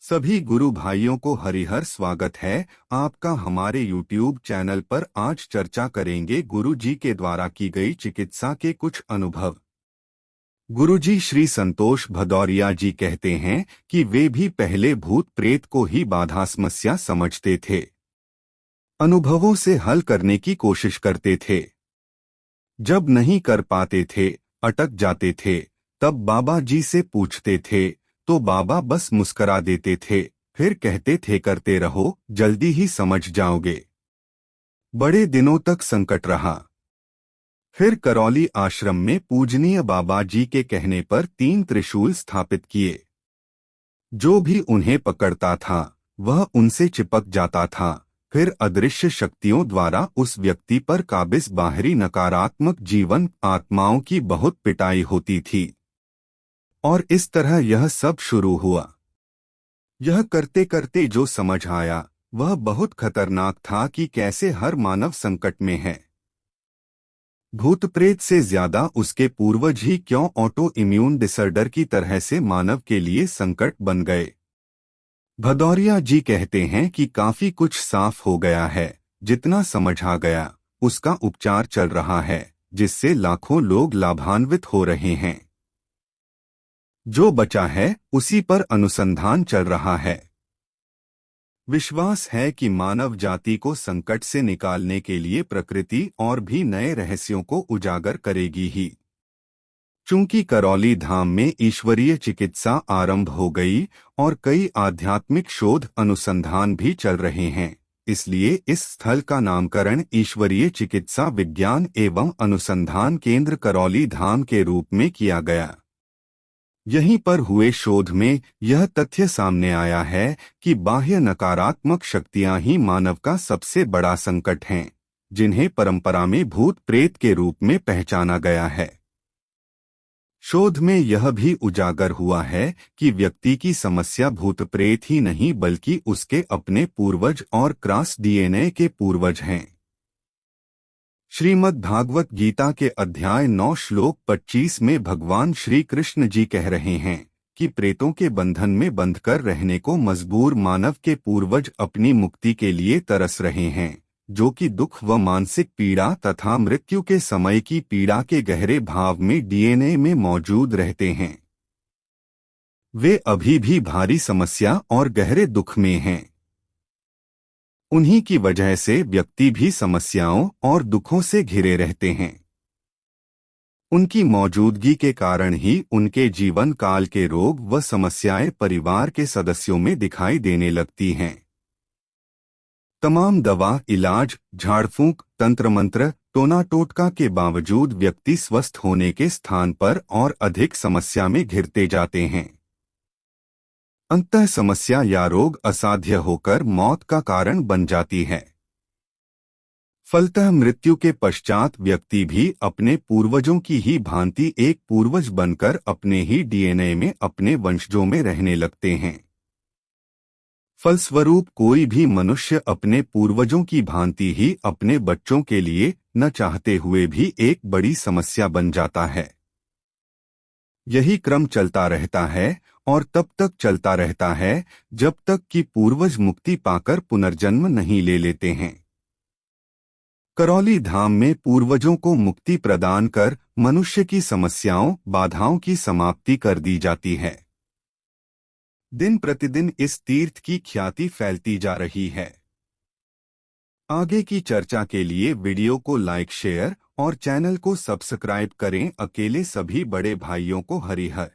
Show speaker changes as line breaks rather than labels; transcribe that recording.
सभी गुरु भाइयों को हरिहर स्वागत है आपका हमारे YouTube चैनल पर। आज चर्चा करेंगे गुरु जी के द्वारा की गई चिकित्सा के कुछ अनुभव। गुरु जी श्री संतोष भदौरिया जी कहते हैं कि वे भी पहले भूत प्रेत को ही बाधा समस्या समझते थे, अनुभवों से हल करने की कोशिश करते थे। जब नहीं कर पाते थे, अटक जाते थे, तब बाबा जी से पूछते थे तो बाबा बस मुस्करा देते थे, फिर कहते थे करते रहो, जल्दी ही समझ जाओगे। बड़े दिनों तक संकट रहा। फिर करौली आश्रम में पूजनीय बाबा जी के कहने पर 3 त्रिशूल स्थापित किए। जो भी उन्हें पकड़ता था वह उनसे चिपक जाता था। फिर अदृश्य शक्तियों द्वारा उस व्यक्ति पर काबिज बाहरी नकारात्मक जीवन आत्माओं की बहुत पिटाई होती थी और इस तरह यह सब शुरू हुआ। यह करते करते जो समझ आया वह बहुत खतरनाक था कि कैसे हर मानव संकट में है। भूत प्रेत से ज्यादा उसके पूर्वज ही क्यों ऑटो इम्यून डिसऑर्डर की तरह से मानव के लिए संकट बन गए। भदौरिया जी कहते हैं कि काफी कुछ साफ हो गया है। जितना समझ आ गया उसका उपचार चल रहा है, जिससे लाखों लोग लाभान्वित हो रहे हैं। जो बचा है उसी पर अनुसंधान चल रहा है। विश्वास है कि मानव जाति को संकट से निकालने के लिए प्रकृति और भी नए रहस्यों को उजागर करेगी ही। चूंकि करौली धाम में ईश्वरीय चिकित्सा आरंभ हो गई और कई आध्यात्मिक शोध अनुसंधान भी चल रहे हैं, इसलिए इस स्थल का नामकरण ईश्वरीय चिकित्सा विज्ञान एवं अनुसंधान केंद्र करौली धाम के रूप में किया गया। यहीं पर हुए शोध में यह तथ्य सामने आया है कि बाह्य नकारात्मक शक्तियां ही मानव का सबसे बड़ा संकट हैं, जिन्हें परंपरा में भूत प्रेत के रूप में पहचाना गया है। शोध में यह भी उजागर हुआ है कि व्यक्ति की समस्या भूत प्रेत ही नहीं बल्कि उसके अपने पूर्वज और क्रॉस डीएनए के पूर्वज हैं। श्रीमद् भागवत गीता के अध्याय 9 श्लोक 25 में भगवान श्री कृष्ण जी कह रहे हैं कि प्रेतों के बंधन में बंधकर रहने को मजबूर मानव के पूर्वज अपनी मुक्ति के लिए तरस रहे हैं, जो कि दुख व मानसिक पीड़ा तथा मृत्यु के समय की पीड़ा के गहरे भाव में डीएनए में मौजूद रहते हैं। वे अभी भी भारी समस्या और गहरे दुख में हैं। उन्हीं की वजह से व्यक्ति भी समस्याओं और दुखों से घिरे रहते हैं। उनकी मौजूदगी के कारण ही उनके जीवन काल के रोग व समस्याएं परिवार के सदस्यों में दिखाई देने लगती हैं। तमाम दवा, इलाज, झाड़फूंक, तंत्र मंत्र, टोना टोटका के बावजूद व्यक्ति स्वस्थ होने के स्थान पर और अधिक समस्या में घिरते जाते हैं। अंततः समस्या या रोग असाध्य होकर मौत का कारण बन जाती है। फलतः मृत्यु के पश्चात व्यक्ति भी अपने पूर्वजों की ही भांति एक पूर्वज बनकर अपने ही डीएनए में अपने वंशजों में रहने लगते हैं। फलस्वरूप कोई भी मनुष्य अपने पूर्वजों की भांति ही अपने बच्चों के लिए न चाहते हुए भी एक बड़ी समस्या बन जाता है। यही क्रम चलता रहता है और तब तक चलता रहता है जब तक कि पूर्वज मुक्ति पाकर पुनर्जन्म नहीं ले लेते हैं। करौली धाम में पूर्वजों को मुक्ति प्रदान कर मनुष्य की समस्याओं, बाधाओं की समाप्ति कर दी जाती है। दिन प्रतिदिन इस तीर्थ की ख्याति फैलती जा रही है। आगे की चर्चा के लिए वीडियो को लाइक, शेयर और चैनल को सब्सक्राइब करें। अकेले सभी बड़े भाइयों को हरिहर